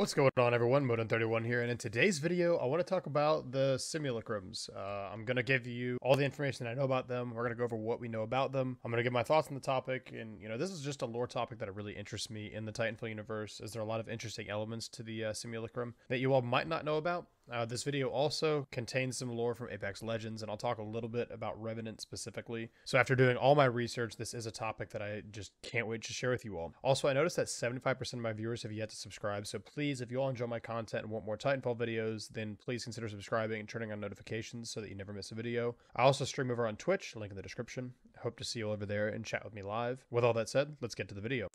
What's going on, everyone? Modem31 here, and in today's video I want to talk about the Simulacrums. I'm going to give you all the information that I know about them. We're going to go over what we know about them. I'm going to give my thoughts on the topic, and this is just a lore topic that really interests me in the Titanfall universe, as there are a lot of interesting elements to the Simulacrum that you all might not know about. This video also contains some lore from Apex Legends, and I'll talk a little bit about Revenant specifically. So after doing all my research, this is a topic that I just can't wait to share with you all. Also, I noticed that 75% of my viewers have yet to subscribe, so please, if you all enjoy my content and want more Titanfall videos, then please consider subscribing and turning on notifications so that you never miss a video. I also stream over on Twitch, link in the description. I hope to see you all over there and chat with me live. With all that said, let's get to the video.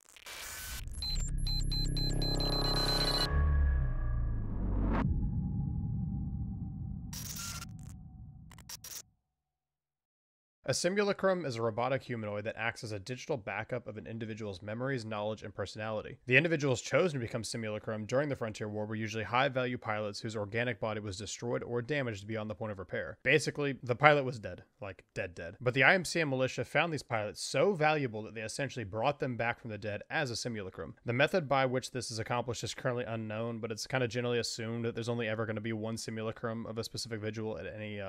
A simulacrum is a robotic humanoid that acts as a digital backup of an individual's memories, knowledge, and personality. The individuals chosen to become simulacrum during the Frontier War were usually high-value pilots whose organic body was destroyed or damaged beyond the point of repair. Basically, the pilot was dead. Like, dead. But the IMC and militia found these pilots so valuable that they essentially brought them back from the dead as a simulacrum. The method by which this is accomplished is currently unknown, but it's kind of generally assumed that there's only ever going to be one simulacrum of a specific visual at any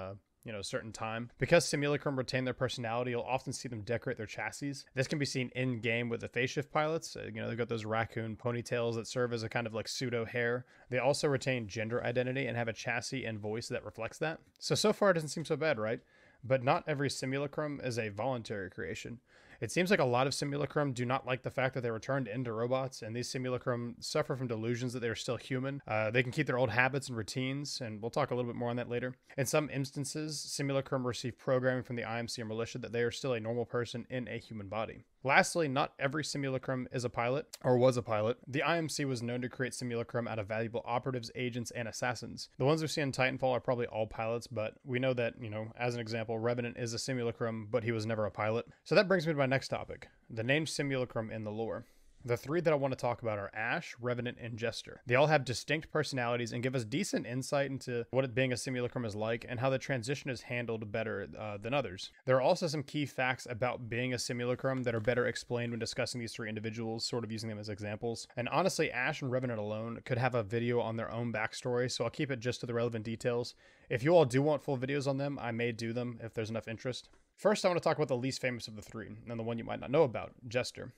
certain time. Because simulacrum retain their personality, you'll often see them decorate their chassis. This can be seen in game with the phase shift pilots. They've got those raccoon ponytails that serve as a kind of like pseudo hair. They also retain gender identity and have a chassis and voice that reflects that. So far it doesn't seem so bad, right? But not every simulacrum is a voluntary creation. It seems like a lot of simulacrum do not like the fact that they were turned into robots, and these simulacrum suffer from delusions that they are still human. They can keep their old habits and routines, and we'll talk a little bit more on that later. In some instances, simulacrum receive programming from the IMC or militia that they are still a normal person in a human body. Lastly, not every simulacrum is a pilot, or was a pilot. The IMC was known to create simulacrum out of valuable operatives, agents, and assassins. The ones we see in Titanfall are probably all pilots, but we know that, as an example, Revenant is a simulacrum, but he was never a pilot. So that brings me to my next topic, the name simulacrum in the lore. The three that I want to talk about are Ash, Revenant, and Jester. They all have distinct personalities and give us decent insight into what it being a simulacrum is like and how the transition is handled better than others. There are also some key facts about being a simulacrum that are better explained when discussing these three individuals, sort of using them as examples. And honestly, Ash and Revenant alone could have a video on their own backstory, so I'll keep it just to the relevant details. If you all do want full videos on them, I may do them if there's enough interest. First, I want to talk about the least famous of the three, and the one you might not know about, Jester.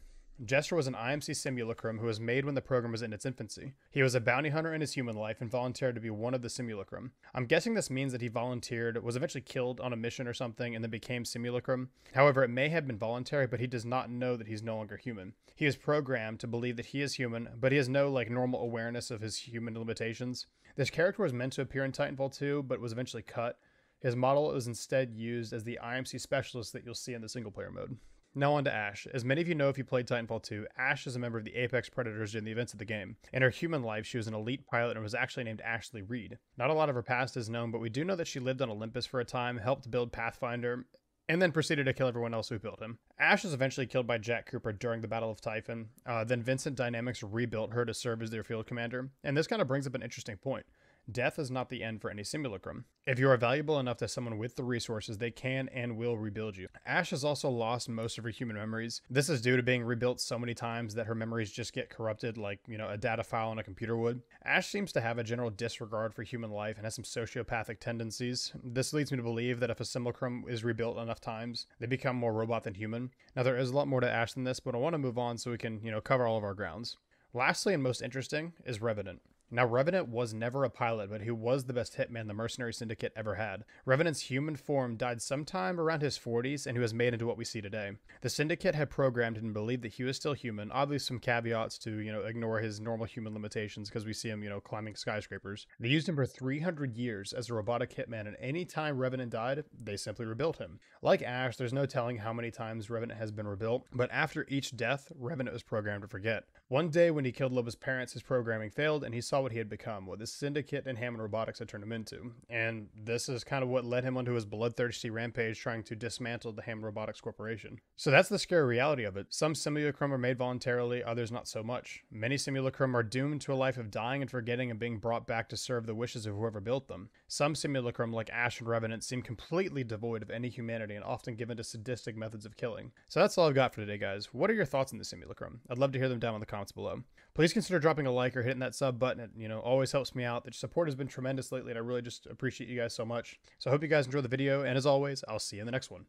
Jester was an IMC simulacrum who was made when the program was in its infancy. He was a bounty hunter in his human life and volunteered to be one of the simulacrum. I'm guessing this means that he volunteered, was eventually killed on a mission or something, and then became simulacrum. However, it may have been voluntary, but he does not know that he's no longer human. He is programmed to believe that he is human, but he has no normal awareness of his human limitations. This character was meant to appear in Titanfall 2, but was eventually cut. His model is instead used as the IMC specialist that you'll see in the single player mode. Now on to Ash. As many of you know if you played Titanfall 2, Ash is a member of the Apex Predators during the events of the game. In her human life, she was an elite pilot and was actually named Ashley Reed. Not a lot of her past is known, but we do know that she lived on Olympus for a time, helped build Pathfinder, and then proceeded to kill everyone else who built him. Ash was eventually killed by Jack Cooper during the Battle of Typhon. Then Vincent Dynamics rebuilt her to serve as their field commander. And this kind of brings up an interesting point. Death is not the end for any simulacrum. If you are valuable enough to someone with the resources, they can and will rebuild you. Ash has also lost most of her human memories. This is due to being rebuilt so many times that her memories just get corrupted like, a data file on a computer would. Ash seems to have a general disregard for human life and has some sociopathic tendencies. This leads me to believe that if a simulacrum is rebuilt enough times, they become more robot than human. Now, there is a lot more to Ash than this, but I want to move on so we can, cover all of our grounds. Lastly, and most interesting, is Revenant. Now, Revenant was never a pilot, but he was the best hitman the Mercenary Syndicate ever had. Revenant's human form died sometime around his 40s, and he was made into what we see today. The Syndicate had programmed and believed that he was still human, obviously some caveats to, ignore his normal human limitations, because we see him, climbing skyscrapers. They used him for 300 years as a robotic hitman, and any time Revenant died, they simply rebuilt him. Like Ash, there's no telling how many times Revenant has been rebuilt, but after each death, Revenant was programmed to forget. One day when he killed Loba's parents, his programming failed, and he saw what he had become, what the Syndicate and Hammond Robotics had turned him into. And this is kind of what led him onto his bloodthirsty rampage trying to dismantle the Hammond Robotics Corporation. So that's the scary reality of it. Some simulacrum are made voluntarily, others not so much. Many simulacrum are doomed to a life of dying and forgetting and being brought back to serve the wishes of whoever built them. Some simulacrum, like Ash and Revenant, seem completely devoid of any humanity and often given to sadistic methods of killing. So that's all I've got for today, guys. What are your thoughts on the simulacrum? I'd love to hear them down in the comments below. please consider dropping a like or hitting that sub button. It, always helps me out. The support has been tremendous lately, and I really just appreciate you guys so much. So I hope you guys enjoy the video, and as always, I'll see you in the next one.